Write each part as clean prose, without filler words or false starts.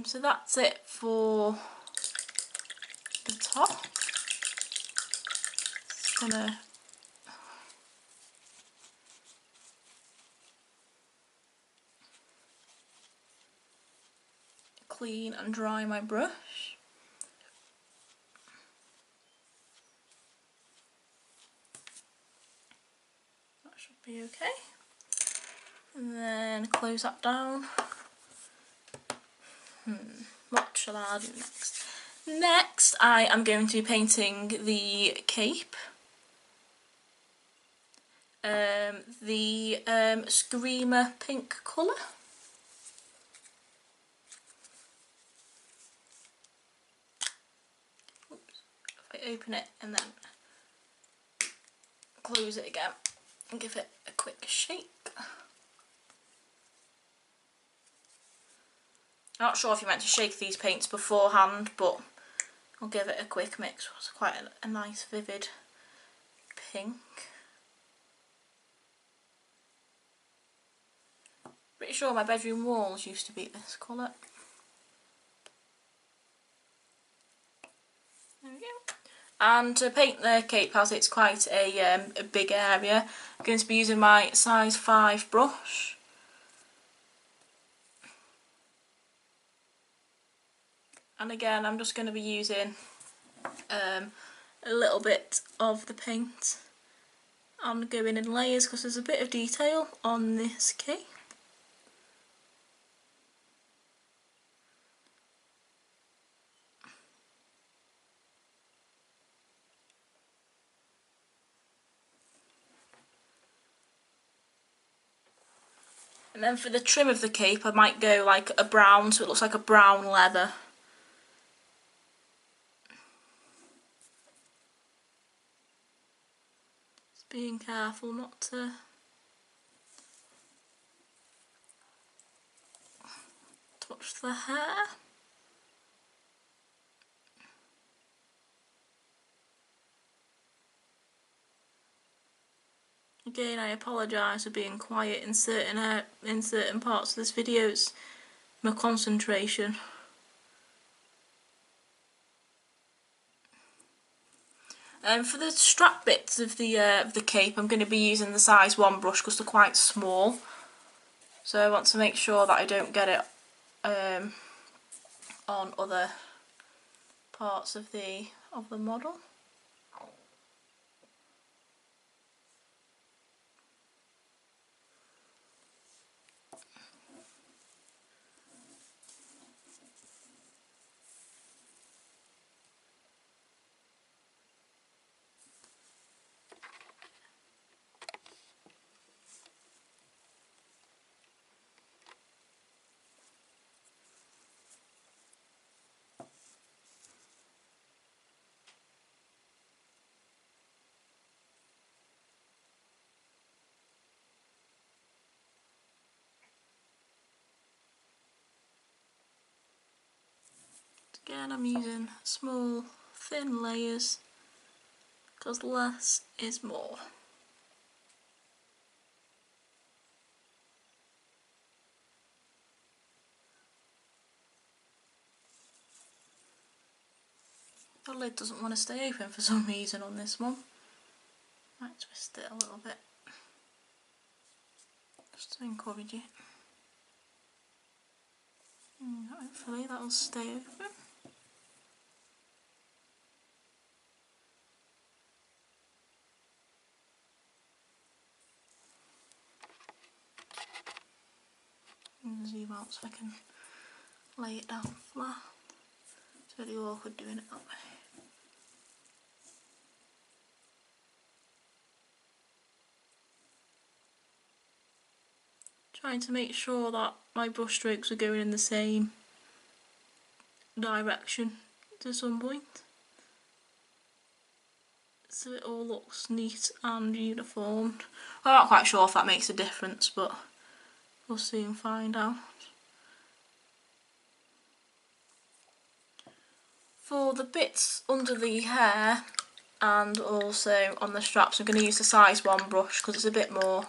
So that's it for the top. Just gonna clean and dry my brush. That should be okay. And then close that down. What shall I do next? Next, I am going to be painting the cape. The Screamer pink colour. Oops. If I open it and then close it again and give it a quick shake. I'm not sure if you meant to shake these paints beforehand, but I'll give it a quick mix. It's quite a nice vivid pink. Pretty sure my bedroom walls used to be this colour. There we go. And to paint the cape, as it's quite a big area, I'm going to be using my size 5 brush. And again, I'm just going to be using a little bit of the paint and going in layers because there's a bit of detail on this cape. And then for the trim of the cape, I might go like a brown, so it looks like a brown leather. Just being careful not to touch the hair. Again, I apologise for being quiet in certain parts of this video. It's my concentration. For the strap bits of the cape, I'm going to be using the size 1 brush because they're quite small. So I want to make sure that I don't get it on other parts of the model. Again, I'm using small, thin layers because less is more. The lid doesn't want to stay open for some reason on this one. Might twist it a little bit just to encourage it. Hopefully that'll stay open. Zoom out so I can lay it down flat. It's really awkward doing it that way. Trying to make sure that my brush strokes are going in the same direction to some point, so it all looks neat and uniformed. I'm not quite sure if that makes a difference, but we'll soon find out. For the bits under the hair and also on the straps, I'm going to use the size 1 brush because it's a bit more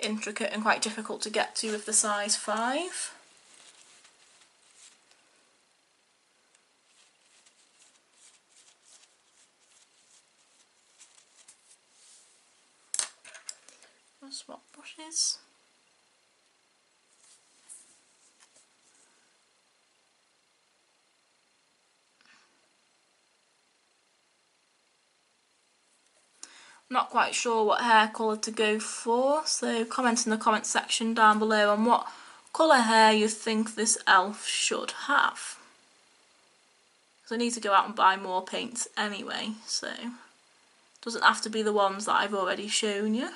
intricate and quite difficult to get to with the size 5. gonna swap brushes. Not quite sure what hair colour to go for, so comment in the comment section down below on what colour hair you think this elf should have. Because I need to go out and buy more paints anyway, so it doesn't have to be the ones that I've already shown you.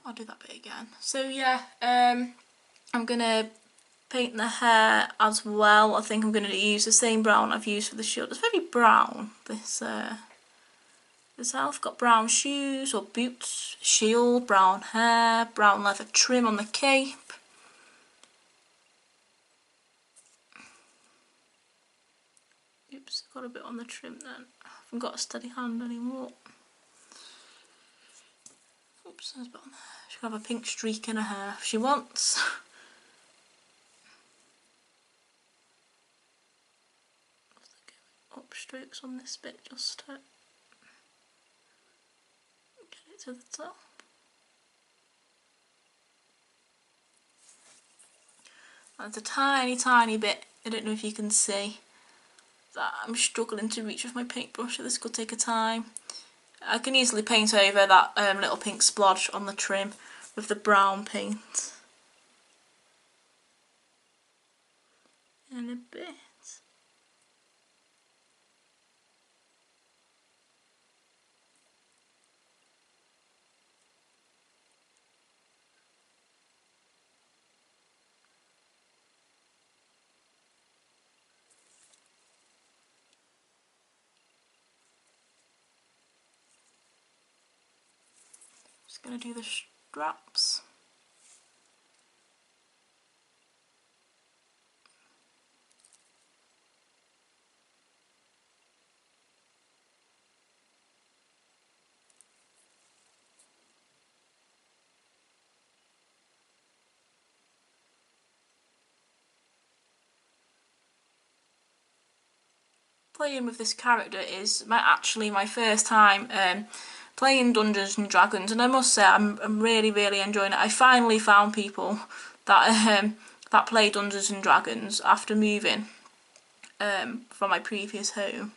I'll do that bit again. So yeah, I'm gonna paint the hair as well. I think I'm gonna use the same brown I've used for the shield. It's very brown, this elf. Got brown shoes or boots, shield, brown hair, brown leather trim on the cape. Oops, got a bit on the trim then. I haven't got a steady hand anymore. Oops, there's a bit on there. She can have a pink streak in her hair if she wants. Up strokes on this bit just to get it to the top. And there's a tiny bit, I don't know if you can see, that I'm struggling to reach with my paintbrush, so this could take a time. I can easily paint over that little pink splodge on the trim with the brown paint. And a bit. Just going to do the straps. Playing with this character is actually my first time playing Dungeons and Dragons, and I must say I'm really enjoying it. I finally found people that that play Dungeons and Dragons after moving from my previous home.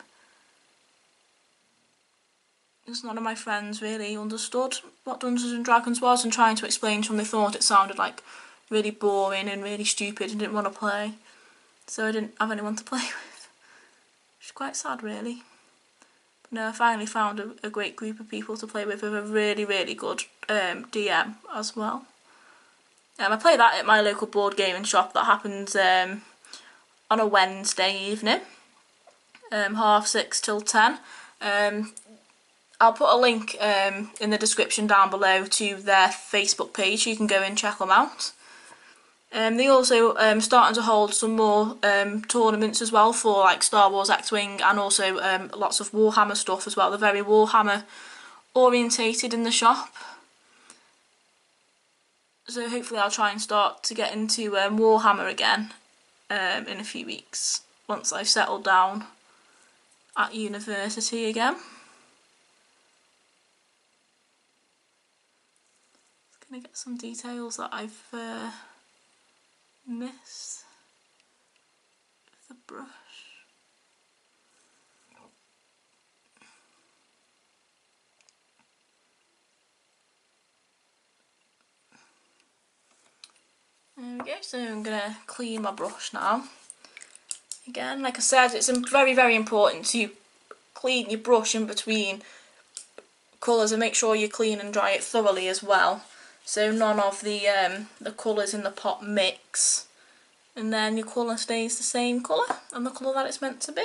Because none of my friends really understood what Dungeons and Dragons was, and trying to explain to them, they thought it sounded like really boring and really stupid and didn't want to play. So I didn't have anyone to play with. Which is quite sad really. But no, I finally found a great group of people to play with a really good DM as well. I play that at my local board gaming shop that happens on a Wednesday evening, 6:30 till 10. I'll put a link in the description down below to their Facebook page, so you can go and check them out. They also starting to hold some more tournaments as well for like Star Wars X-Wing, and also lots of Warhammer stuff as well. They're very Warhammer orientated in the shop. So hopefully I'll try and start to get into Warhammer again in a few weeks, once I've settled down at university again. Just gonna get some details that I've missed with the brush. There we go, so I'm going to clean my brush now. Again, like I said, it's very important to clean your brush in between colours and make sure you clean and dry it thoroughly as well, so none of the colours in the pot mix, and then your colour stays the same colour and the colour that it's meant to be.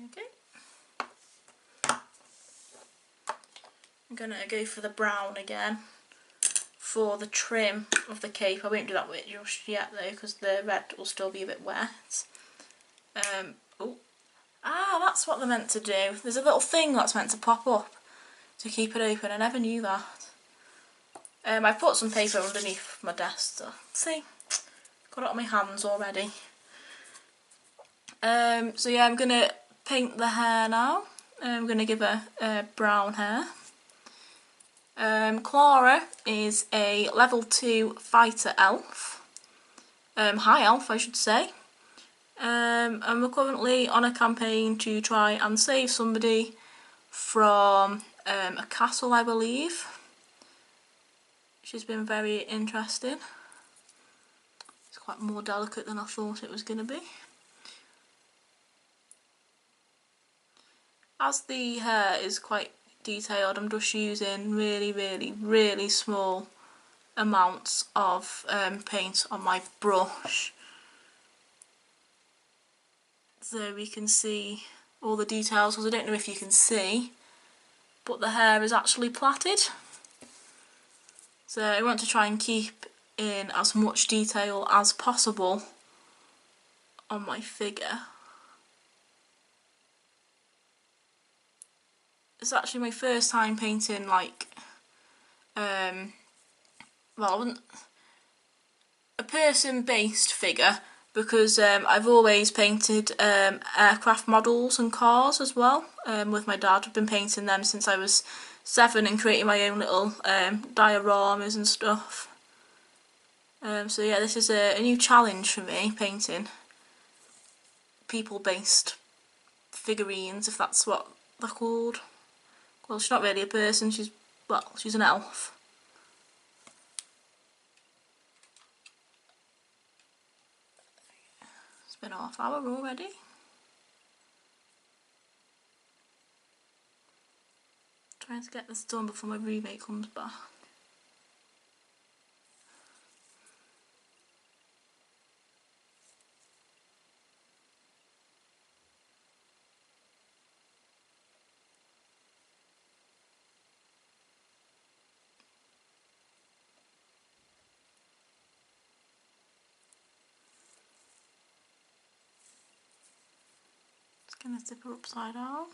Okay. I'm going to go for the brown again for the trim of the cape. I won't do that with just yet though, because the red will still be a bit wet. That's what they're meant to do. There's a little thing that's meant to pop up to keep it open. I never knew that. I put some paper underneath my desk. So, see, got it on my hands already. So yeah, I'm gonna paint the hair now. I'm gonna give her brown hair. Clara is a level 2 fighter elf. High elf, I should say. And we're currently on a campaign to try and save somebody from a castle, I believe. She's been very interesting. It's quite more delicate than I thought it was going to be. As the hair is quite detailed, I'm just using really small amounts of paint on my brush, so we can see all the details, because I don't know if you can see, but the hair is actually plaited. So I want to try and keep in as much detail as possible on my figure. It's actually my first time painting like well, I wouldn't, a person-based figure, because I've always painted aircraft models and cars as well. With my dad, I've been painting them since I was 7 and creating my own little dioramas and stuff. So yeah, this is a new challenge for me, painting people-based figurines, if that's what they're called. Well, she's not really a person, she's an elf. It's been half hour already. Trying to get this done before my roommate comes back. Just gonna zip her upside down.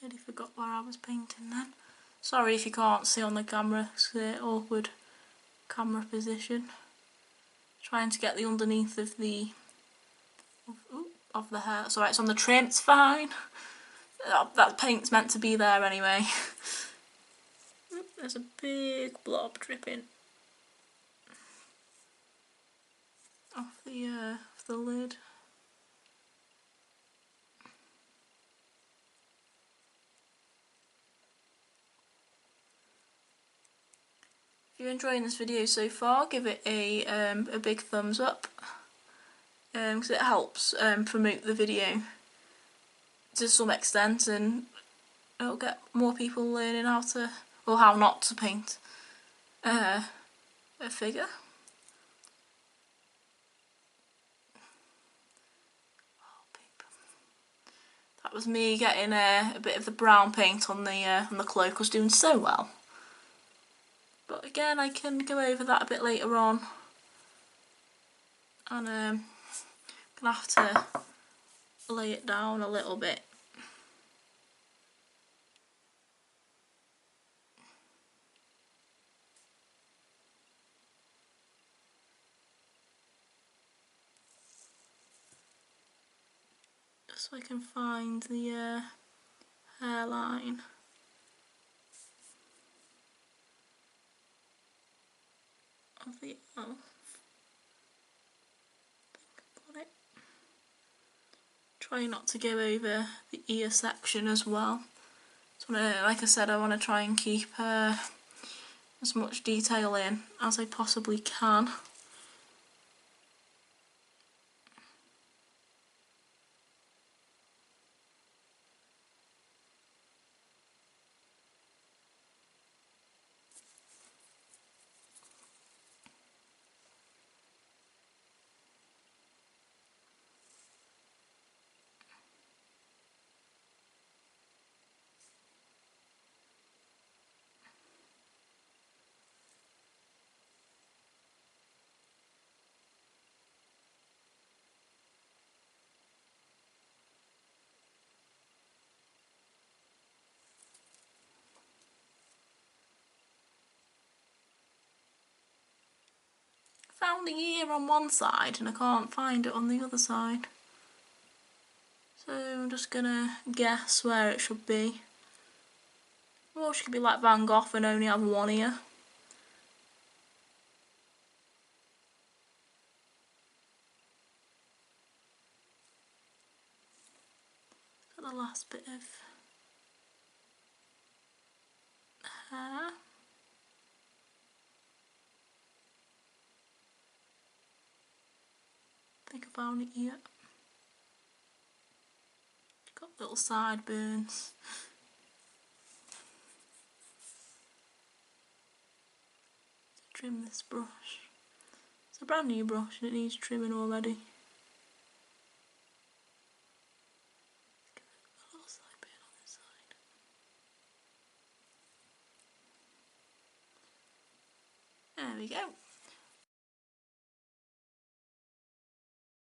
Nearly forgot where I was painting then. Sorry if you can't see on the camera, it's an awkward camera position. Trying to get the underneath of the hair. It's alright, it's on the trim, it's fine. That paint's meant to be there anyway. There's a big blob dripping off the lid. If you're enjoying this video so far, give it a big thumbs up, because it helps promote the video to some extent, and it'll get more people learning how to, or how not to paint a figure. That was me getting a bit of the brown paint on the cloak. I was doing so well. But again, I can go over that a bit later on, and I'm gonna have to lay it down a little bit. Just so I can find the hairline. Of the elf. Got it. Try not to go over the ear section as well. So like I said, I want to try and keep as much detail in as I possibly can. found the ear on one side and I can't find it on the other side. So I'm just gonna guess where it should be. Or she could be like Van Gogh and only have one ear. Got the last bit of hair. I think I found it yet. Got little sideburns. Trim this brush. It's a brand new brush and it needs trimming already. A little sideburn on this side. There we go.